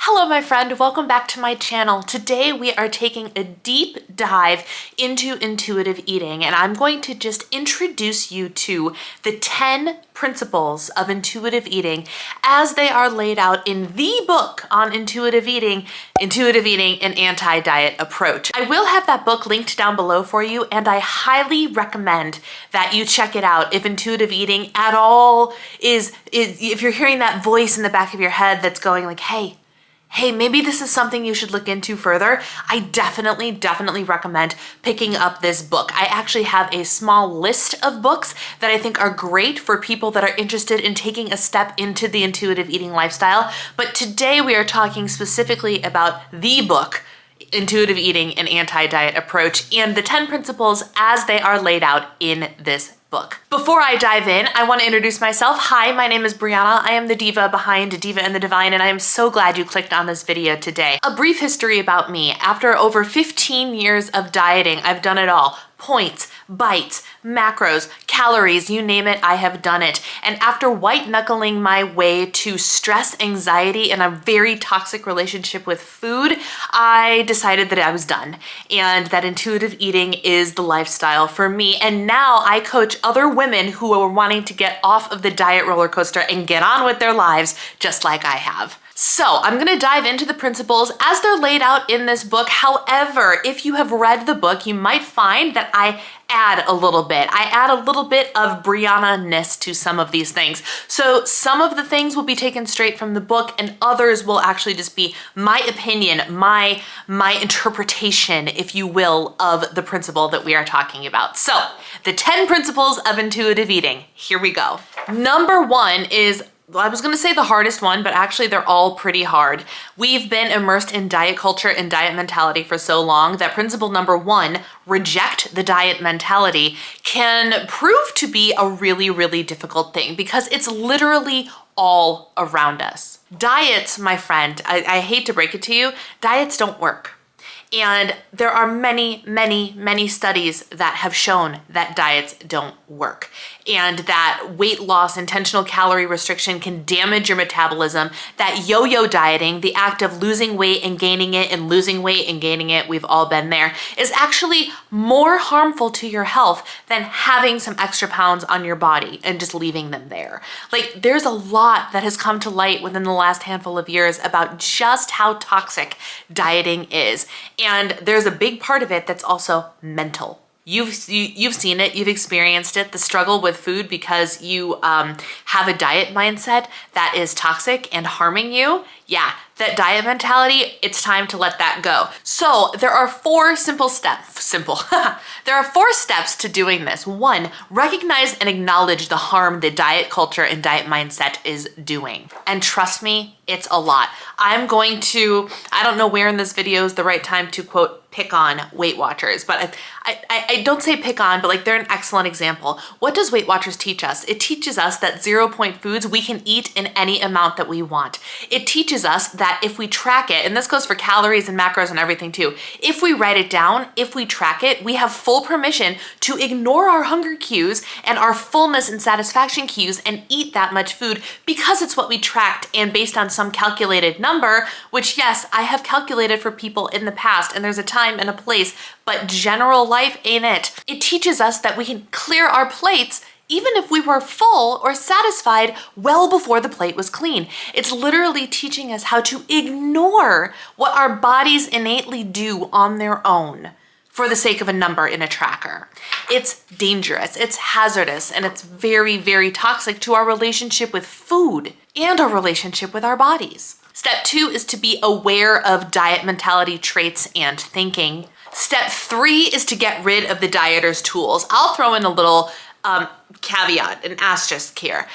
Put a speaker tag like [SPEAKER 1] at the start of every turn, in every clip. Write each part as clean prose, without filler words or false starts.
[SPEAKER 1] Hello, my friend. Welcome back to my channel. Today we are taking a deep dive into intuitive eating, and I'm going to just introduce you to the 10 principles of intuitive eating as they are laid out in the book on intuitive eating, an Anti-Diet Approach. I will have that book linked down below for you, and I highly recommend that you check it out if intuitive eating at all is if you're hearing that voice in the back of your head that's going like, hey, maybe this is something you should look into further. I definitely recommend picking up this book. I actually have a small list of books that I think are great for people that are interested in taking a step into the intuitive eating lifestyle. But today we are talking specifically about the book, Intuitive Eating, an Anti-Diet Approach, and the 10 principles as they are laid out in this book. Before I dive in, I want to introduce myself. Hi, my name is Brianna. I am the diva behind Diva and the Divine, and I am so glad you clicked on this video today. A brief history about me. After over 15 years of dieting, I've done it all. Points, bites, macros, calories, you name it, I have done it. And after white knuckling my way to stress, anxiety, and a very toxic relationship with food, I decided that I was done and that intuitive eating is the lifestyle for me. And now I coach other women who are wanting to get off of the diet roller coaster and get on with their lives just like I have. So I'm gonna dive into the principles as they're laid out in this book. However, if you have read the book, you might find that I add a little bit. I add a little bit of Brianna-ness to some of these things. So some of the things will be taken straight from the book and others will actually just be my opinion, my interpretation, if you will, of the principle that we are talking about. So the 10 principles of intuitive eating, here we go. Number 1 is, I was gonna say the hardest one, but actually they're all pretty hard. We've been immersed in diet culture and diet mentality for so long that principle number 1, reject the diet mentality, can prove to be a really difficult thing because it's literally all around us. Diets, my friend, I hate to break it to you, diets don't work. And there are many studies that have shown that diets don't work and that weight loss, intentional calorie restriction can damage your metabolism, that yo-yo dieting, the act of losing weight and gaining it and losing weight and gaining it, we've all been there, is actually more harmful to your health than having some extra pounds on your body and just leaving them there. Like, there's a lot that has come to light within the last handful of years about just how toxic dieting is. And there's a big part of it that's also mental. You've seen it, you've experienced it, the struggle with food because you have a diet mindset that is toxic and harming you. Yeah, that diet mentality, it's time to let that go. So there are 4 simple steps. There are 4 steps to doing this. 1, recognize and acknowledge the harm the diet culture and diet mindset is doing. And trust me, it's a lot. I'm going to, I don't know where in this video is the right time to quote, pick on Weight Watchers, but I don't say pick on, but like they're an excellent example. What does Weight Watchers teach us? It teaches us that 0-point foods we can eat in any amount that we want. It teaches us that if we track it, and this goes for calories and macros and everything too, if we write it down, if we track it, we have full permission to ignore our hunger cues and our fullness and satisfaction cues and eat that much food because it's what we tracked and based on some calculated number, which yes, I have calculated for people in the past and there's a time and a place, but general life ain't it. It teaches us that we can clear our plates even if we were full or satisfied well before the plate was clean. It's literally teaching us how to ignore what our bodies innately do on their own for the sake of a number in a tracker. It's dangerous, it's hazardous, and it's very toxic to our relationship with food and our relationship with our bodies. Step 2 is to be aware of diet mentality traits and thinking. Step 3 is to get rid of the dieter's tools. I'll throw in a little caveat, an asterisk here.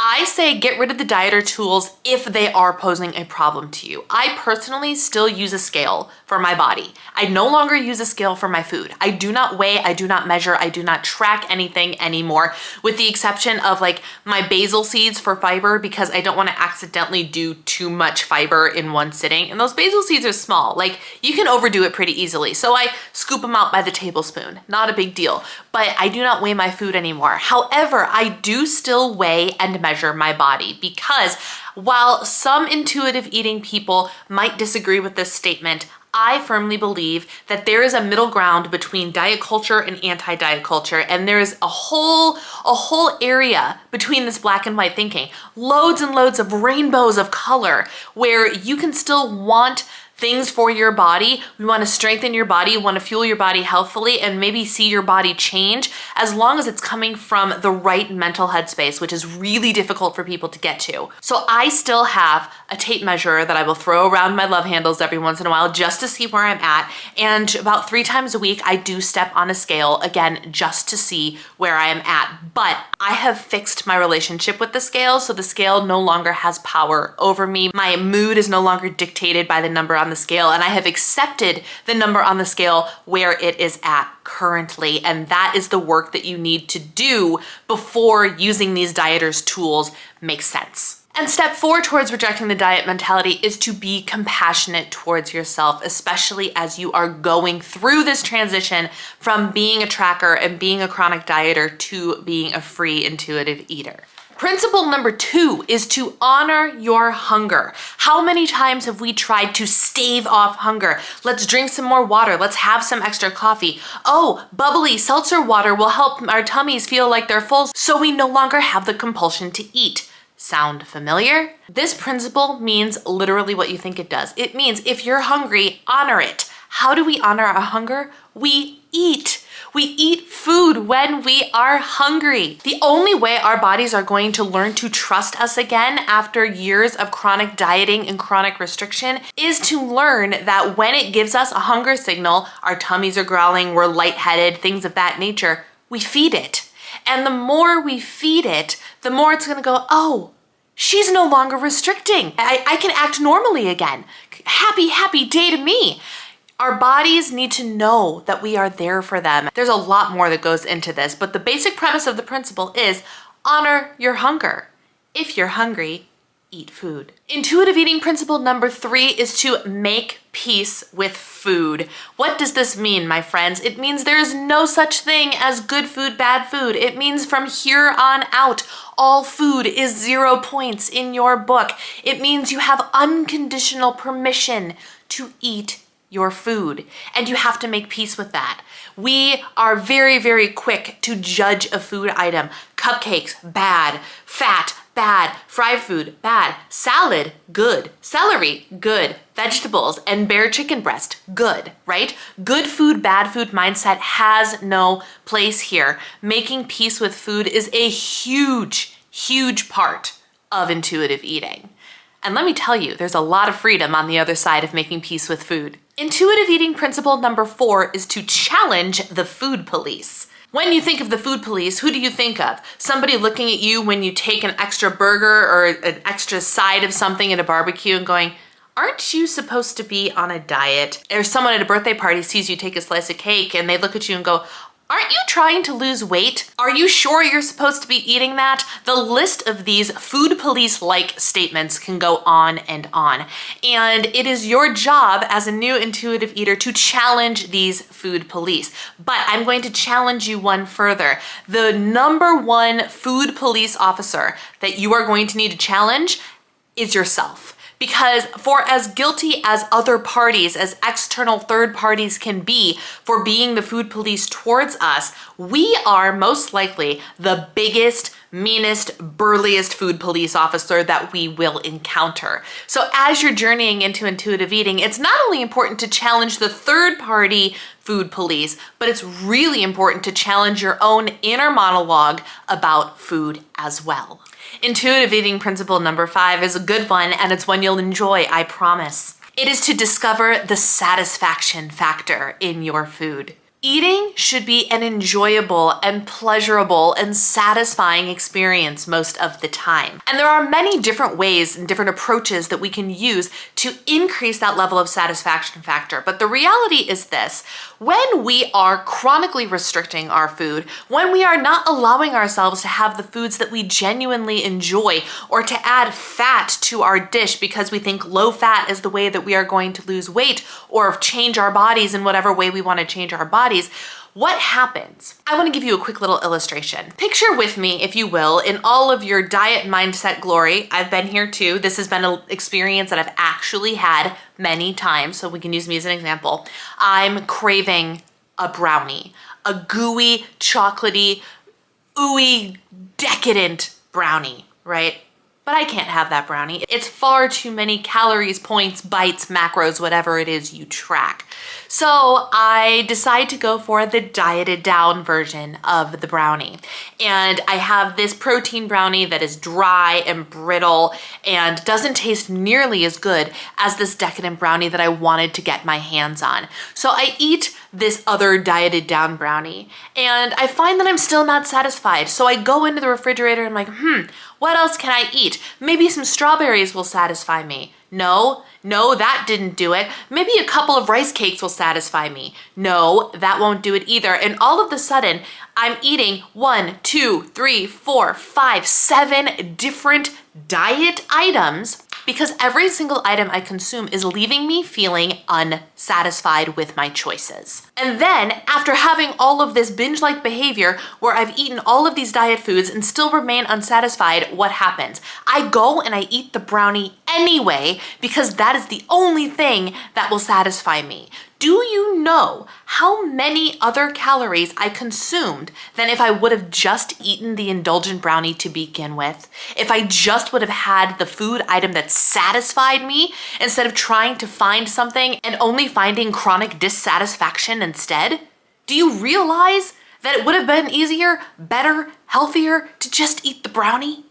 [SPEAKER 1] I say get rid of the dieter tools if they are posing a problem to you. I personally still use a scale for my body. I no longer use a scale for my food. I do not weigh, I do not measure, I do not track anything anymore, with the exception of like my basil seeds for fiber because I don't want to accidentally do too much fiber in one sitting. And those basil seeds are small, like you can overdo it pretty easily. So I scoop them out by the tablespoon, not a big deal, but I do not weigh my food anymore. However, I do still weigh and measure measure my body, because while some intuitive eating people might disagree with this statement, I firmly believe that there is a middle ground between diet culture and anti-diet culture, and there is a whole area between this black and white thinking. Loads and loads of rainbows of color where you can still want things for your body. We want to strengthen your body, want to fuel your body healthfully, and maybe see your body change, as long as it's coming from the right mental headspace, which is really difficult for people to get to. So I still have a tape measure that I will throw around my love handles every once in a while just to see where I'm at. And about 3 times a week, I do step on a scale, again, just to see where I am at. But I have fixed my relationship with the scale, so the scale no longer has power over me. My mood is no longer dictated by the number on the scale, and I have accepted the number on the scale where it is at currently. And that is the work that you need to do before using these dieters' tools makes sense. And step 4 towards rejecting the diet mentality is to be compassionate towards yourself, especially as you are going through this transition from being a tracker and being a chronic dieter to being a free intuitive eater. Principle number 2 is to honor your hunger. How many times have we tried to stave off hunger? Let's drink some more water. Let's have some extra coffee. Oh, bubbly seltzer water will help our tummies feel like they're full, so we no longer have the compulsion to eat. Sound familiar? This principle means literally what you think it does. It means if you're hungry, honor it. How do we honor our hunger? We eat. We eat food when we are hungry. The only way our bodies are going to learn to trust us again after years of chronic dieting and chronic restriction is to learn that when it gives us a hunger signal, our tummies are growling, we're lightheaded, things of that nature, we feed it. And the more we feed it, the more it's gonna go, oh, she's no longer restricting. I can act normally again. Happy day to me. Our bodies need to know that we are there for them. There's a lot more that goes into this, but the basic premise of the principle is honor your hunger. If you're hungry, eat food. Intuitive eating principle number 3 is to make peace with food. What does this mean, my friends? It means there is no such thing as good food, bad food. It means from here on out, all food is 0 points in your book. It means you have unconditional permission to eat your food, and you have to make peace with that. We are very, very quick to judge a food item. Cupcakes, bad. Fat, bad. Fried food, bad. Salad, good. Celery, good. Vegetables and bare chicken breast, good, right? Good food, bad food mindset has no place here. Making peace with food is a huge, huge part of intuitive eating. And let me tell you, there's a lot of freedom on the other side of making peace with food. Intuitive eating principle number 4 is to challenge the food police. When you think of the food police, who do you think of? Somebody looking at you when you take an extra burger or an extra side of something at a barbecue and going, aren't you supposed to be on a diet? Or someone at a birthday party sees you take a slice of cake and they look at you and go, aren't you trying to lose weight? Are you sure you're supposed to be eating that? The list of these food police-like statements can go on and on. And it is your job as a new intuitive eater to challenge these food police. But I'm going to challenge you one further. The number 1 food police officer that you are going to need to challenge is yourself. Because for as guilty as other parties, as external third parties can be for being the food police towards us, we are most likely the biggest, meanest, burliest food police officer that we will encounter. So as you're journeying into intuitive eating, it's not only important to challenge the third party food police, but it's really important to challenge your own inner monologue about food as well. Intuitive eating principle number 5 is a good one, and it's one you'll enjoy, I promise. It is to discover the satisfaction factor in your food. Eating should be an enjoyable and pleasurable and satisfying experience most of the time. And there are many different ways and different approaches that we can use to increase that level of satisfaction factor. But the reality is this: when we are chronically restricting our food, when we are not allowing ourselves to have the foods that we genuinely enjoy, or to add fat to our dish because we think low fat is the way that we are going to lose weight or change our bodies in whatever way we want to change our bodies, What happens? I want to give you a quick little illustration. Picture with me, if you will, in all of your diet mindset glory. I've been here too. This has been an experience that I've actually had many times, so we can use me as an example. I'm craving a brownie, a gooey, chocolatey, ooey, decadent brownie, right? But I can't have that brownie. It's far too many calories, points, bites, macros, whatever it is you track. So I decide to go for the dieted down version of the brownie. And I have this protein brownie that is dry and brittle and doesn't taste nearly as good as this decadent brownie that I wanted to get my hands on. So I eat this other dieted down brownie and I find that I'm still not satisfied. So I go into the refrigerator and I'm like, what else can I eat? Maybe some strawberries will satisfy me. No, that didn't do it. Maybe a couple of rice cakes will satisfy me. No, that won't do it either. And all of a sudden, I'm eating 1, 2, 3, 4, 5, 7 different diet items because every single item I consume is leaving me feeling unsatisfied with my choices. And then after having all of this binge-like behavior where I've eaten all of these diet foods and still remain unsatisfied, what happens? I go and I eat the brownie anyway because that is the only thing that will satisfy me. Do you know how many other calories I consumed than if I would have just eaten the indulgent brownie to begin with? If I just would have had the food item that satisfied me instead of trying to find something and only finding chronic dissatisfaction instead? Do you realize that it would have been easier, better, healthier to just eat the brownie?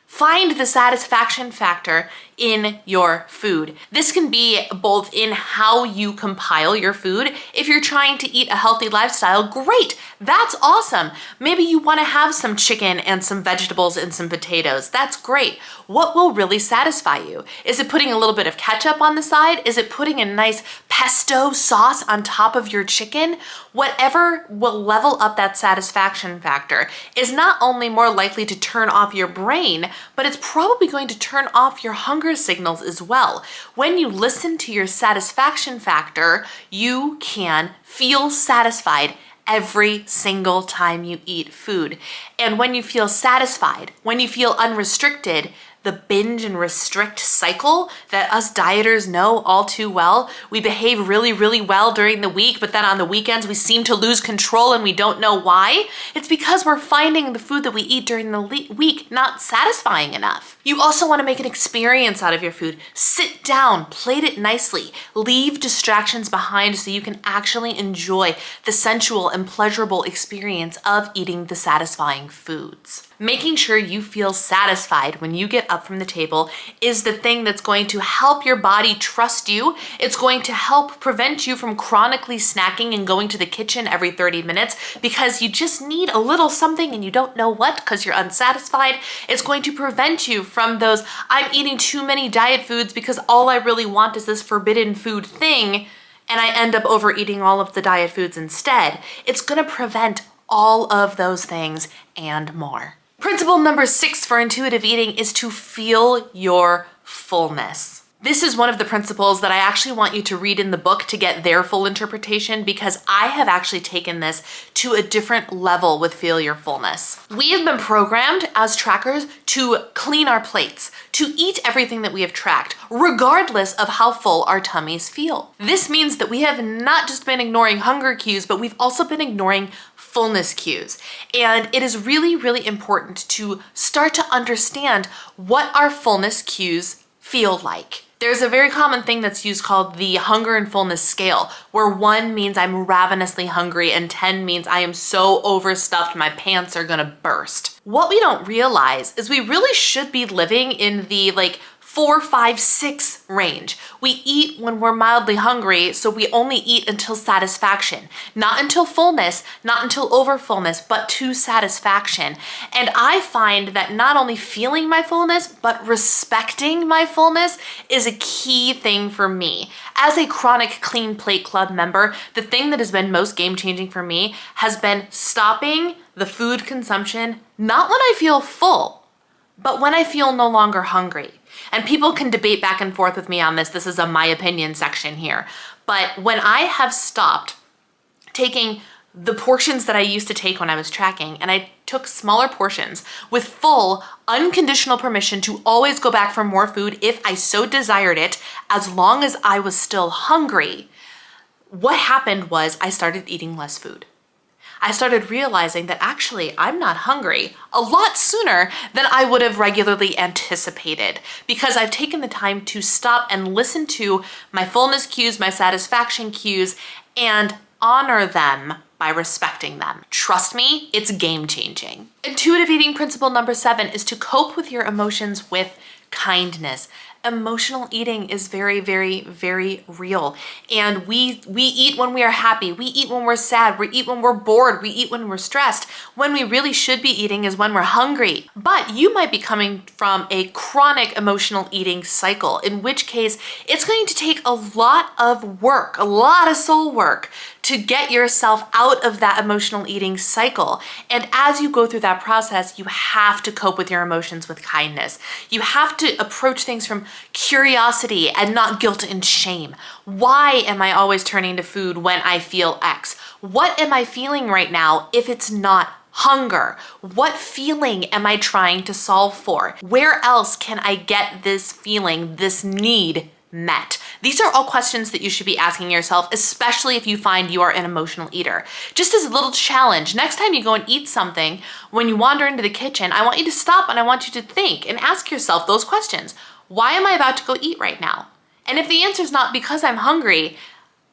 [SPEAKER 1] Find the satisfaction factor in your food. This can be both in how you compile your food. If you're trying to eat a healthy lifestyle, great, that's awesome. Maybe you want to have some chicken and some vegetables and some potatoes. That's great. What will really satisfy you? Is it putting a little bit of ketchup on the side? Is it putting a nice pesto sauce on top of your chicken? Whatever will level up that satisfaction factor is not only more likely to turn off your brain, but it's probably going to turn off your hunger signals as well. When you listen to your satisfaction factor, you can feel satisfied every single time you eat food. And when you feel satisfied, when you feel unrestricted, the binge and restrict cycle that us dieters know all too well. We behave really, really well during the week, but then on the weekends we seem to lose control and we don't know why. It's because we're finding the food that we eat during the week not satisfying enough. You also want to make an experience out of your food. Sit down, plate it nicely, leave distractions behind so you can actually enjoy the sensual and pleasurable experience of eating the satisfying foods. Making sure you feel satisfied when you get up from the table is the thing that's going to help your body trust you. It's going to help prevent you from chronically snacking and going to the kitchen every 30 minutes because you just need a little something and you don't know what because you're unsatisfied. It's going to prevent you from those, I'm eating too many diet foods because all I really want is this forbidden food thing and I end up overeating all of the diet foods instead. It's going to prevent all of those things and more. Principle number 6 for intuitive eating is to feel your fullness. This is one of the principles that I actually want you to read in the book to get their full interpretation because I have actually taken this to a different level with Feel Your Fullness. We have been programmed as trackers to clean our plates, to eat everything that we have tracked, regardless of how full our tummies feel. This means that we have not just been ignoring hunger cues, but we've also been ignoring fullness cues. And it is really, really important to start to understand what our fullness cues feel like. There's a very common thing that's used called the hunger and fullness scale, where 1 means I'm ravenously hungry and 10 means I am so overstuffed my pants are gonna burst. What we don't realize is we really should be living in the 4, 5, 6 range. We eat when we're mildly hungry, so we only eat until satisfaction. Not until fullness, not until overfullness, but to satisfaction. And I find that not only feeling my fullness, but respecting my fullness is a key thing for me. As a chronic Clean Plate Club member, the thing that has been most game-changing for me has been stopping the food consumption, not when I feel full, but when I feel no longer hungry. And people can debate back and forth with me on this. This is a my opinion section here. But when I have stopped taking the portions that I used to take when I was tracking, and I took smaller portions with full unconditional permission to always go back for more food if I so desired it, as long as I was still hungry, what happened was I started eating less food. I started realizing that actually I'm not hungry a lot sooner than I would have regularly anticipated, because I've taken the time to stop and listen to my fullness cues, my satisfaction cues, and honor them by respecting them. Trust me, it's game changing. Intuitive eating principle number 7 is to cope with your emotions with kindness. Emotional eating is very, very, very real. And we eat when we are happy. We eat when we're sad. We eat when we're bored. We eat when we're stressed. When we really should be eating is when we're hungry. But you might be coming from a chronic emotional eating cycle, in which case it's going to take a lot of work, a lot of soul work to get yourself out of that emotional eating cycle. And as you go through that process, you have to cope with your emotions with kindness. You have to approach things from curiosity and not guilt and shame. Why am I always turning to food when I feel X? What am I feeling right now if it's not hunger? What feeling am I trying to solve for? Where else can I get this feeling, this need met? These are all questions that you should be asking yourself, especially if you find you are an emotional eater. Just as a little challenge, next time you go and eat something, when you wander into the kitchen, I want you to stop and I want you to think and ask yourself those questions. Why am I about to go eat right now? And if the answer is not because I'm hungry,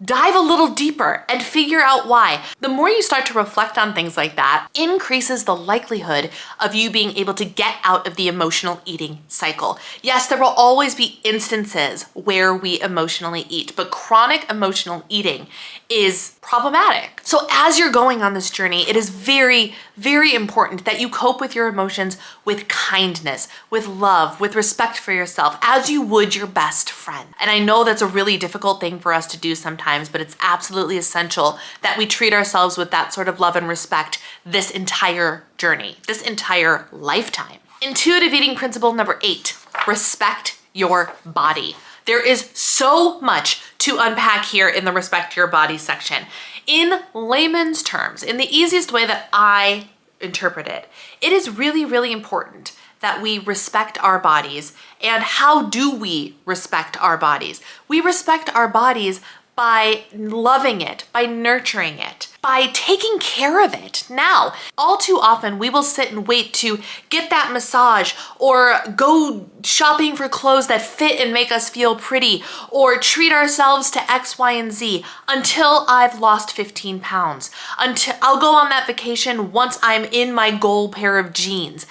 [SPEAKER 1] dive a little deeper and figure out why. The more you start to reflect on things like that, increases the likelihood of you being able to get out of the emotional eating cycle. Yes, there will always be instances where we emotionally eat, but chronic emotional eating is problematic. So as you're going on this journey, it is very, very important that you cope with your emotions with kindness, with love, with respect for yourself, as you would your best friend. And I know that's a really difficult thing for us to do sometimes, but it's absolutely essential that we treat ourselves with that sort of love and respect this entire journey, this entire lifetime. Intuitive eating principle number 8, respect your body. There is so much to unpack here in the respect your body section. In layman's terms, in the easiest way that I interpret it, it is really, really important that we respect our bodies. And how do we respect our bodies? We respect our bodies by loving it, by nurturing it, by taking care of it. Now, all too often we will sit and wait to get that massage or go shopping for clothes that fit and make us feel pretty or treat ourselves to X, Y, and Z until I've lost 15 pounds, until I'll go on that vacation once I'm in my goal pair of jeans.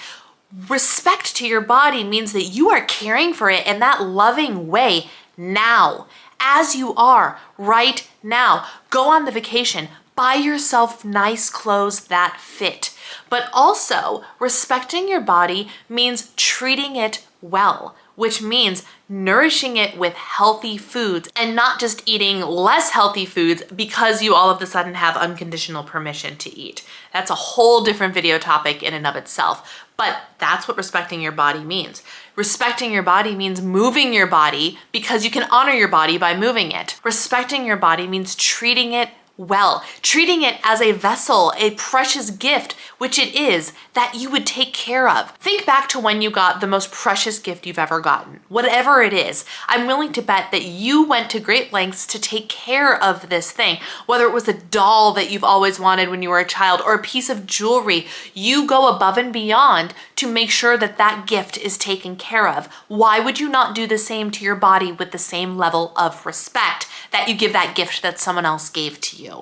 [SPEAKER 1] Respect to your body means that you are caring for it in that loving way now, as you are right now. Go on the vacation, buy yourself nice clothes that fit. But also, respecting your body means treating it well, which means nourishing it with healthy foods and not just eating less healthy foods because you all of a sudden have unconditional permission to eat. That's a whole different video topic in and of itself. But that's what respecting your body means. Respecting your body means moving your body because you can honor your body by moving it. Respecting your body means treating it well, treating it as a vessel, a precious gift, which it is, that you would take care of. Think back to when you got the most precious gift you've ever gotten. Whatever it is, I'm willing to bet that you went to great lengths to take care of this thing. Whether it was a doll that you've always wanted when you were a child or a piece of jewelry, you go above and beyond to make sure that that gift is taken care of. Why would you not do the same to your body with the same level of respect that you give that gift that someone else gave to you?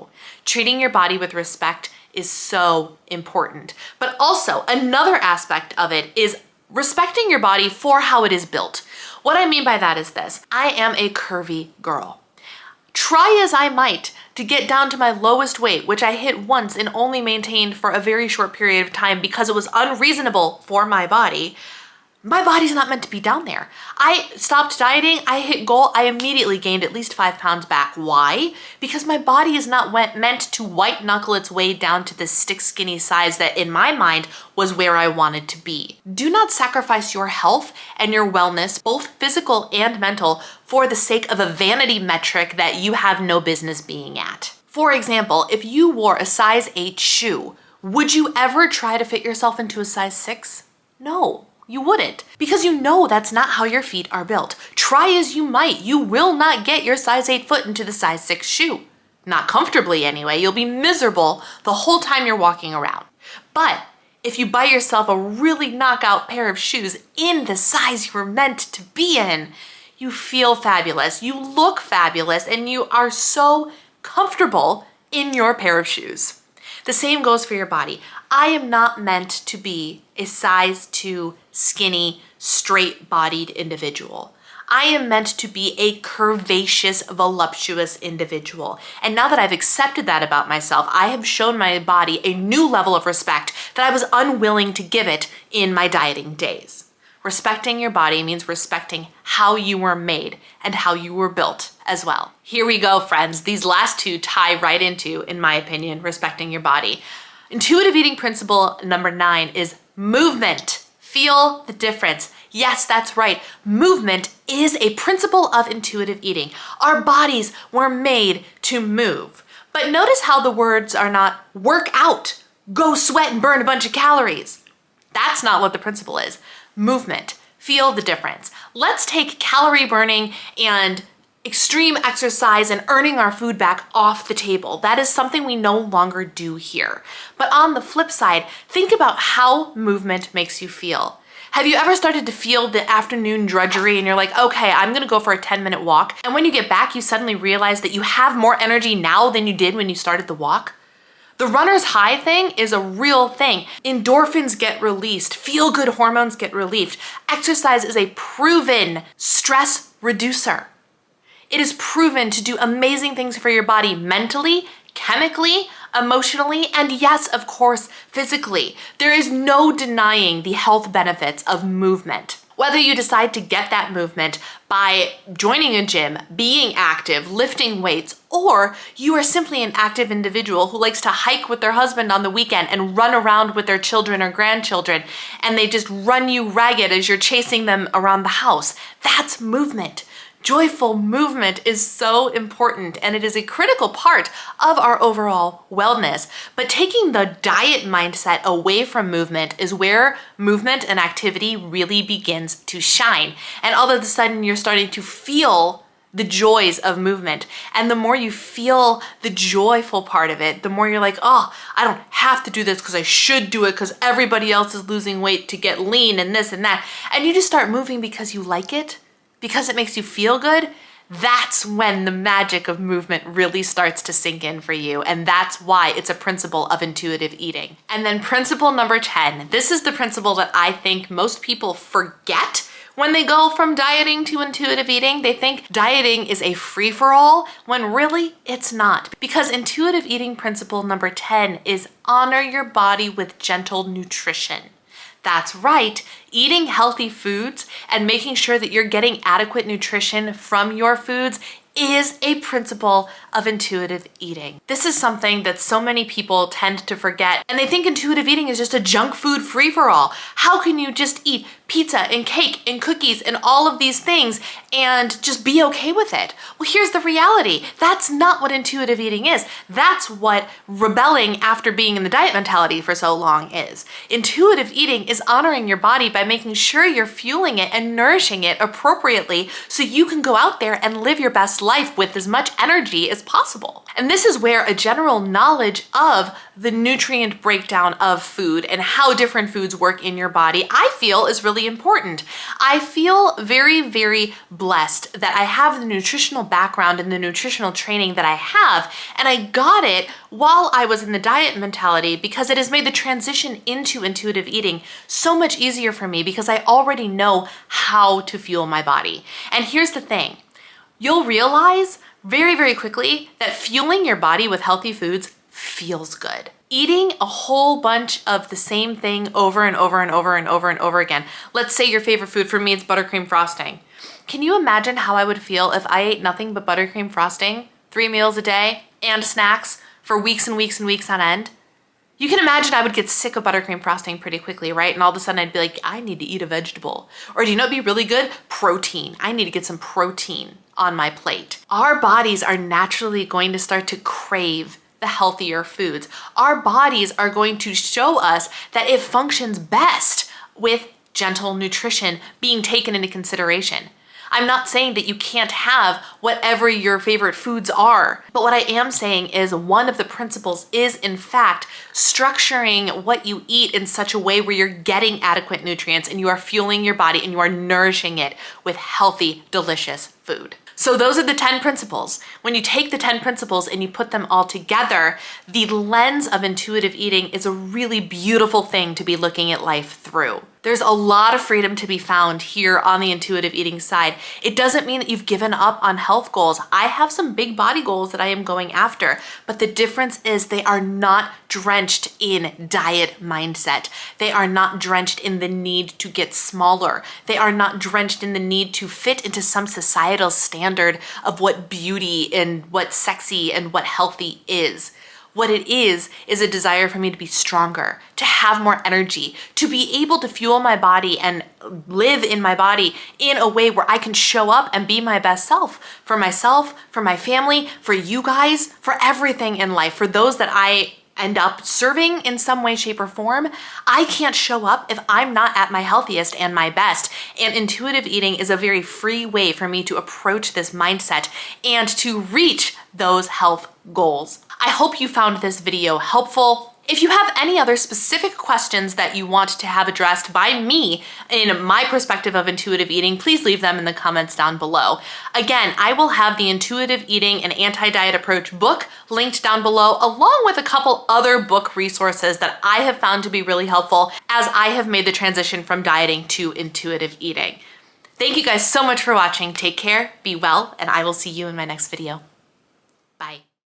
[SPEAKER 1] Treating your body with respect is so important. But also, another aspect of it is respecting your body for how it is built. What I mean by that is this: I am a curvy girl. Try as I might to get down to my lowest weight, which I hit once and only maintained for a very short period of time because it was unreasonable for my body. My body's not meant to be down there. I stopped dieting, I hit goal, I immediately gained at least 5 pounds back. Why? Because my body is not meant to white knuckle its way down to this stick skinny size that in my mind was where I wanted to be. Do not sacrifice your health and your wellness, both physical and mental, for the sake of a vanity metric that you have no business being at. For example, if you wore a size 8 shoe, would you ever try to fit yourself into a size 6? No, you wouldn't, because you know that's not how your feet are built. Try as you might, you will not get your size 8 foot into the size 6 shoe. Not comfortably anyway. You'll be miserable the whole time you're walking around. But if you buy yourself a really knockout pair of shoes in the size you were meant to be in, you feel fabulous, you look fabulous, and you are so comfortable in your pair of shoes. The same goes for your body. I am not meant to be a size 2 skinny, straight-bodied individual. I am meant to be a curvaceous, voluptuous individual. And now that I've accepted that about myself, I have shown my body a new level of respect that I was unwilling to give it in my dieting days. Respecting your body means respecting how you were made and how you were built as well. Here we go, friends. These last two tie right into, in my opinion, respecting your body. Intuitive eating principle number 9 is movement. Feel the difference. Yes, that's right. Movement is a principle of intuitive eating. Our bodies were made to move. But notice how the words are not work out, go sweat and burn a bunch of calories. That's not what the principle is. Movement. Feel the difference. Let's take calorie burning and extreme exercise and earning our food back off the table. That is something we no longer do here. But on the flip side, think about how movement makes you feel. Have you ever started to feel the afternoon drudgery and you're like, okay, I'm gonna go for a 10-minute walk. And when you get back, you suddenly realize that you have more energy now than you did when you started the walk? The runner's high thing is a real thing. Endorphins get released, feel-good hormones get relieved. Exercise is a proven stress reducer. It is proven to do amazing things for your body mentally, chemically, emotionally, and yes, of course, physically. There is no denying the health benefits of movement. Whether you decide to get that movement by joining a gym, being active, lifting weights, or you are simply an active individual who likes to hike with their husband on the weekend and run around with their children or grandchildren, and they just run you ragged as you're chasing them around the house. That's movement. Joyful movement is so important, and it is a critical part of our overall wellness. But taking the diet mindset away from movement is where movement and activity really begins to shine. And all of a sudden, you're starting to feel the joys of movement. And the more you feel the joyful part of it, the more you're like, oh, I don't have to do this because I should do it because everybody else is losing weight to get lean and this and that. And you just start moving because you like it, because it makes you feel good. That's when the magic of movement really starts to sink in for you. And that's why it's a principle of intuitive eating. And then principle number 10, this is the principle that I think most people forget when they go from dieting to intuitive eating. They think dieting is a free-for-all when really it's not. Because intuitive eating principle number 10 is honor your body with gentle nutrition. That's right, eating healthy foods and making sure that you're getting adequate nutrition from your foods is a principle of intuitive eating. This is something that so many people tend to forget, and they think intuitive eating is just a junk food free-for-all. How can you just eat pizza and cake and cookies and all of these things and just be okay with it? Well, here's the reality. That's not what intuitive eating is. That's what rebelling after being in the diet mentality for so long is. Intuitive eating is honoring your body by making sure you're fueling it and nourishing it appropriately so you can go out there and live your best life with as much energy as possible. And this is where a general knowledge of the nutrient breakdown of food and how different foods work in your body, I feel is really important. I feel very, very blessed that I have the nutritional background and the nutritional training that I have, and I got it while I was in the diet mentality because it has made the transition into intuitive eating so much easier for me because I already know how to fuel my body. And here's the thing. You'll realize very, very quickly that fueling your body with healthy foods feels good. Eating a whole bunch of the same thing over and over and over and over and over again. Let's say your favorite food, for me, it's buttercream frosting. Can you imagine how I would feel if I ate nothing but buttercream frosting 3 meals a day and snacks for weeks and weeks and weeks on end? You can imagine I would get sick of buttercream frosting pretty quickly, right? And all of a sudden I'd be like, I need to eat a vegetable. Or do you know what'd be really good? Protein. I need to get some protein on my plate. Our bodies are naturally going to start to crave the healthier foods. Our bodies are going to show us that it functions best with gentle nutrition being taken into consideration. I'm not saying that you can't have whatever your favorite foods are, but what I am saying is one of the principles is, in fact, structuring what you eat in such a way where you're getting adequate nutrients and you are fueling your body and you are nourishing it with healthy, delicious food. So those are the 10 principles. When you take the 10 principles and you put them all together, the lens of intuitive eating is a really beautiful thing to be looking at life through. There's a lot of freedom to be found here on the intuitive eating side. It doesn't mean that you've given up on health goals. I have some big body goals that I am going after, but the difference is they are not drenched in diet mindset. They are not drenched in the need to get smaller. They are not drenched in the need to fit into some societal standard of what beauty and what sexy and what healthy is. What it is a desire for me to be stronger, to have more energy, to be able to fuel my body and live in my body in a way where I can show up and be my best self, for myself, for my family, for you guys, for everything in life, for those that I end up serving in some way, shape, or form. I can't show up if I'm not at my healthiest and my best. And intuitive eating is a very free way for me to approach this mindset and to reach those health goals. I hope you found this video helpful. If you have any other specific questions that you want to have addressed by me in my perspective of intuitive eating, please leave them in the comments down below. Again, I will have the Intuitive Eating and Anti-Diet Approach book linked down below, along with a couple other book resources that I have found to be really helpful as I have made the transition from dieting to intuitive eating. Thank you guys so much for watching. Take care, be well, and I will see you in my next video. Bye.